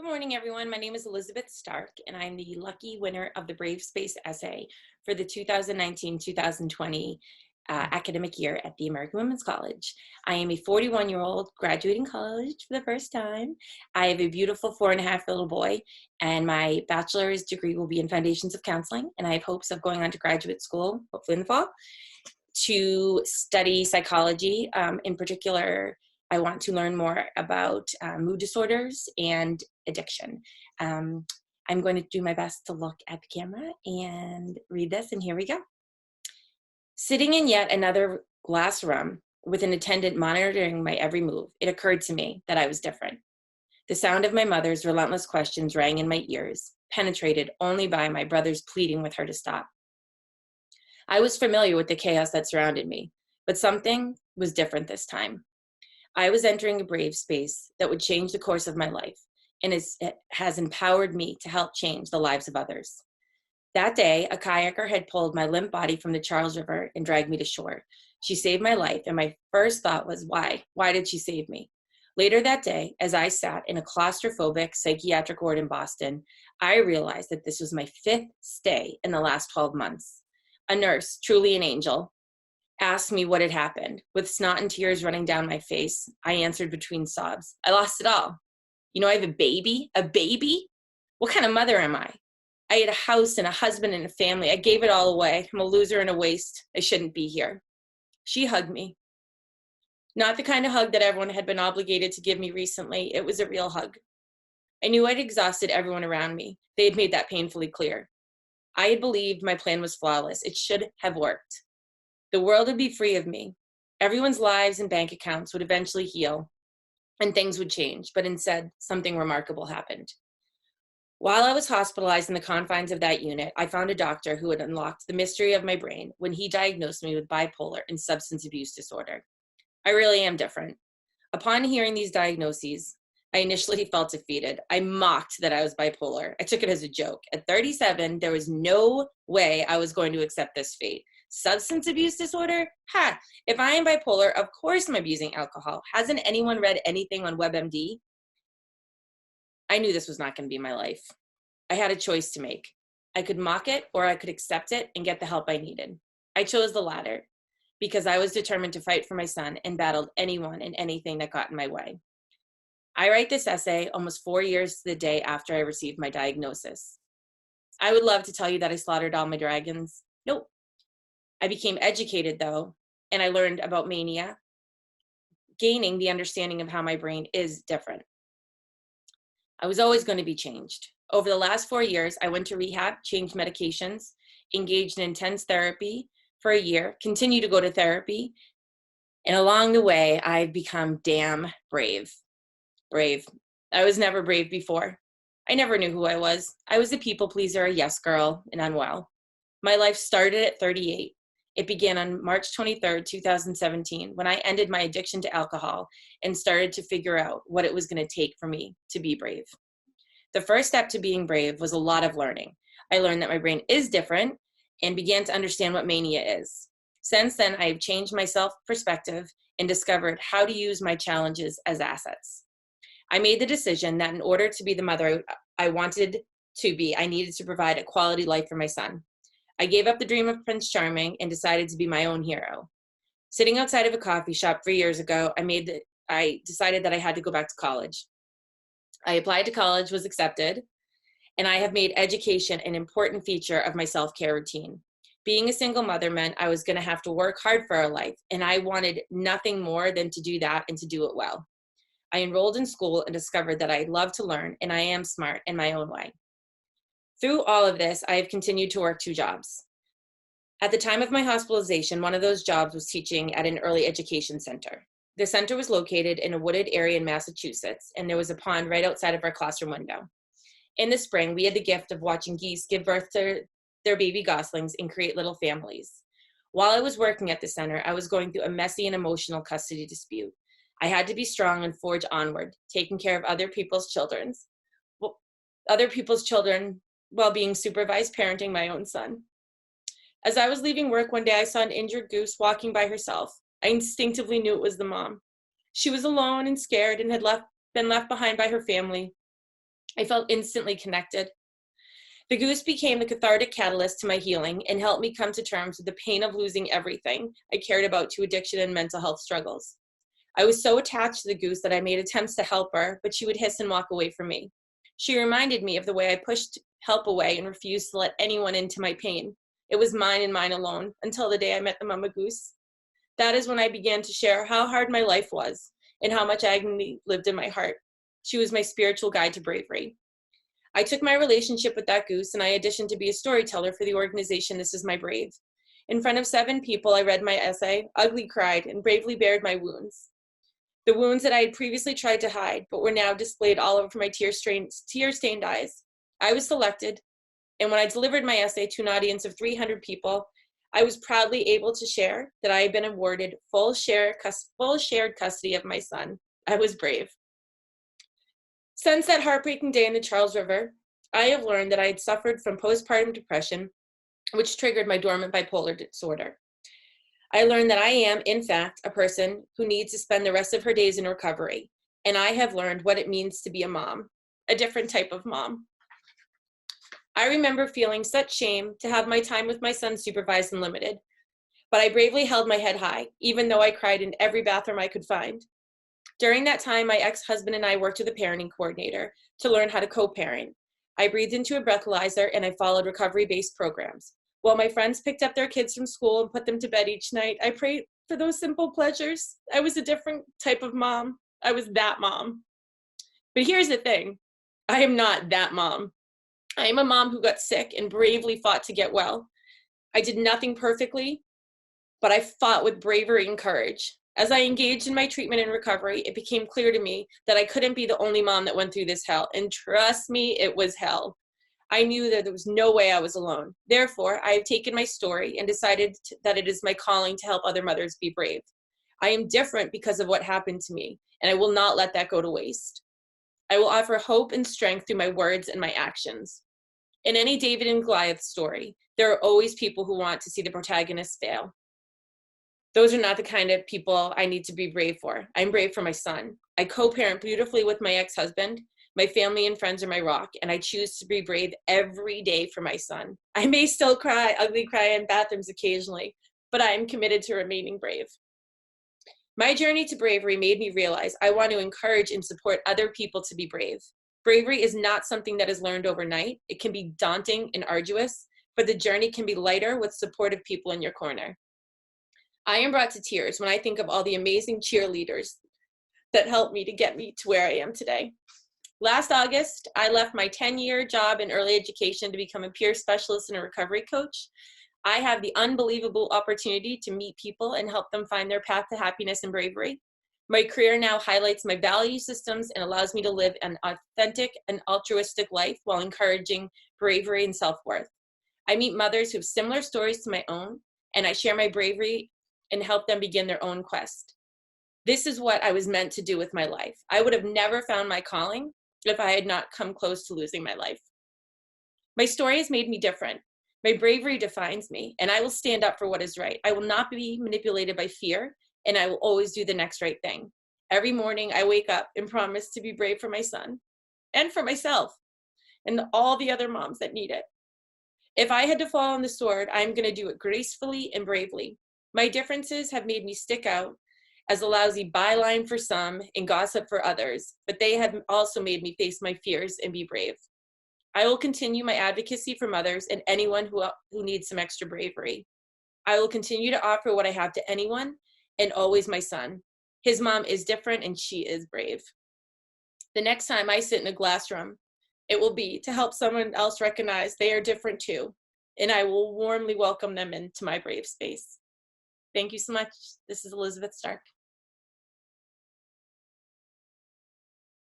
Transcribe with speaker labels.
Speaker 1: Good morning, everyone. My name is Elizabeth Starck, and I'm the lucky winner of the Brave Space essay for the 2019-2020 academic year at the American Women's College. I am a 41-year-old graduating college for the first time. I have a beautiful 4.5-year-old boy, and my bachelor's degree will be in Foundations of Counseling, and I have hopes of going on to graduate school, hopefully in the fall, to study psychology. In particular, I want to learn more about mood disorders and addiction. I'm going to do my best to look at the camera and read this, and here we go. Sitting in yet another glass room with an attendant monitoring my every move, it occurred to me that I was different. The sound of my mother's relentless questions rang in my ears, penetrated only by my brother's pleading with her to stop. I was familiar with the chaos that surrounded me, but something was different this time. I was entering a brave space that would change the course of my life, and it has empowered me to help change the lives of others. That day, a kayaker had pulled my limp body from the Charles River and dragged me to shore. She saved my life, and my first thought was, why? Why did she save me? Later that day, as I sat in a claustrophobic psychiatric ward in Boston, I realized that this was my 5th stay in the last 12 months. A nurse, truly an angel, asked me what had happened. With snot and tears running down my face, I answered between sobs, I lost it all. You know, I have a baby? A baby? What kind of mother am I? I had a house and a husband and a family. I gave it all away. I'm a loser and a waste. I shouldn't be here. She hugged me. Not the kind of hug that everyone had been obligated to give me recently. It was a real hug. I knew I'd exhausted everyone around me. They had made that painfully clear. I had believed my plan was flawless. It should have worked. The world would be free of me. Everyone's lives and bank accounts would eventually heal, and things would change. But instead, something remarkable happened. While I was hospitalized in the confines of that unit, I found a doctor who had unlocked the mystery of my brain when he diagnosed me with bipolar and substance abuse disorder. I really am different. Upon hearing these diagnoses, I initially felt defeated. I mocked that I was bipolar. I took it as a joke. At 37, there was no way I was going to accept this fate. Substance abuse disorder? Ha! If I am bipolar, of course I'm abusing alcohol. Hasn't anyone read anything on WebMD? I knew this was not going to be my life. I had a choice to make. I could mock it or I could accept it and get the help I needed. I chose the latter because I was determined to fight for my son and battled anyone and anything that got in my way. I write this essay almost 4 years to the day after I received my diagnosis. I would love to tell you that I slaughtered all my dragons. Nope. I became educated, though, and I learned about mania, gaining the understanding of how my brain is different. I was always going to be changed. Over the last 4 years, I went to rehab, changed medications, engaged in intense therapy for a year, continued to go to therapy, and along the way, I've become damn brave. Brave. I was never brave before. I never knew who I was. I was a people pleaser, a yes girl, and unwell. My life started at 38. It began on March 23rd, 2017, when I ended my addiction to alcohol and started to figure out what it was going to take for me to be brave. The first step to being brave was a lot of learning. I learned that my brain is different and began to understand what mania is. Since then, I have changed my self-perspective and discovered how to use my challenges as assets. I made the decision that in order to be the mother I wanted to be, I needed to provide a quality life for my son. I gave up the dream of Prince Charming and decided to be my own hero. Sitting outside of a coffee shop 3 years ago, I decided that I had to go back to college. I applied to college, was accepted, and I have made education an important feature of my self-care routine. Being a single mother meant I was going to have to work hard for a life, and I wanted nothing more than to do that and to do it well. I enrolled in school and discovered that I love to learn, and I am smart in my own way. Through all of this, I have continued to work 2 jobs. At the time of my hospitalization, one of those jobs was teaching at an early education center. The center was located in a wooded area in Massachusetts, and there was a pond right outside of our classroom window. In the spring, we had the gift of watching geese give birth to their baby goslings and create little families. While I was working at the center, I was going through a messy and emotional custody dispute. I had to be strong and forge onward, taking care of other people's children while being supervised parenting my own son. As I was leaving work one day, I saw an injured goose walking by herself. I instinctively knew it was the mom. She was alone and scared and had been left behind by her family. I felt instantly connected. The goose became the cathartic catalyst to my healing and helped me come to terms with the pain of losing everything I cared about to addiction and mental health struggles. I was so attached to the goose that I made attempts to help her, but she would hiss and walk away from me. She reminded me of the way I pushed help away and refused to let anyone into my pain. It was mine and mine alone until the day I met the mama goose. That is when I began to share how hard my life was and how much agony lived in my heart. She was my spiritual guide to bravery. I took my relationship with that goose and I auditioned to be a storyteller for the organization This Is My Brave. In front of 7 people, I read my essay, ugly cried, and bravely bared my wounds. The wounds that I had previously tried to hide, but were now displayed all over my tear-stained eyes. I was selected, and when I delivered my essay to an audience of 300 people, I was proudly able to share that I had been awarded full shared custody of my son. I was brave. Since that heartbreaking day in the Charles River, I have learned that I had suffered from postpartum depression, which triggered my dormant bipolar disorder. I learned that I am, in fact, a person who needs to spend the rest of her days in recovery, and I have learned what it means to be a mom, a different type of mom. I remember feeling such shame to have my time with my son supervised and limited, but I bravely held my head high, even though I cried in every bathroom I could find. During that time, my ex-husband and I worked with a parenting coordinator to learn how to co-parent. I breathed into a breathalyzer and I followed recovery-based programs. While my friends picked up their kids from school and put them to bed each night, I prayed for those simple pleasures. I was a different type of mom. I was that mom. But here's the thing. I am not that mom. I am a mom who got sick and bravely fought to get well. I did nothing perfectly, but I fought with bravery and courage. As I engaged in my treatment and recovery, it became clear to me that I couldn't be the only mom that went through this hell. And trust me, it was hell. I knew that there was no way I was alone. Therefore, I have taken my story and decided that it is my calling to help other mothers be brave. I am different because of what happened to me, and I will not let that go to waste. I will offer hope and strength through my words and my actions. In any David and Goliath story, there are always people who want to see the protagonist fail. Those are not the kind of people I need to be brave for. I'm brave for my son. I co-parent beautifully with my ex-husband. My family and friends are my rock, and I choose to be brave every day for my son. I may still ugly cry in bathrooms occasionally, but I am committed to remaining brave. My journey to bravery made me realize I want to encourage and support other people to be brave. Bravery is not something that is learned overnight. It can be daunting and arduous, but the journey can be lighter with supportive people in your corner. I am brought to tears when I think of all the amazing cheerleaders that helped me to get me to where I am today. Last August, I left my 10-year job in early education to become a peer specialist and a recovery coach. I have the unbelievable opportunity to meet people and help them find their path to happiness and bravery. My career now highlights my value systems and allows me to live an authentic and altruistic life while encouraging bravery and self-worth. I meet mothers who have similar stories to my own, and I share my bravery and help them begin their own quest. This is what I was meant to do with my life. I would have never found my calling if I had not come close to losing my life. My story has made me different. My bravery defines me, and I will stand up for what is right. I will not be manipulated by fear, and I will always do the next right thing. Every morning I wake up and promise to be brave for my son and for myself and all the other moms that need it. If I had to fall on the sword, I'm going to do it gracefully and bravely. My differences have made me stick out as a lousy byline for some and gossip for others, but they have also made me face my fears and be brave. I will continue my advocacy for mothers and anyone who needs some extra bravery. I will continue to offer what I have to anyone, and always my son. His mom is different and she is brave. The next time I sit in a glass room, it will be to help someone else recognize they are different too, and I will warmly welcome them into my brave space. Thank you so much. This is Elizabeth Starck.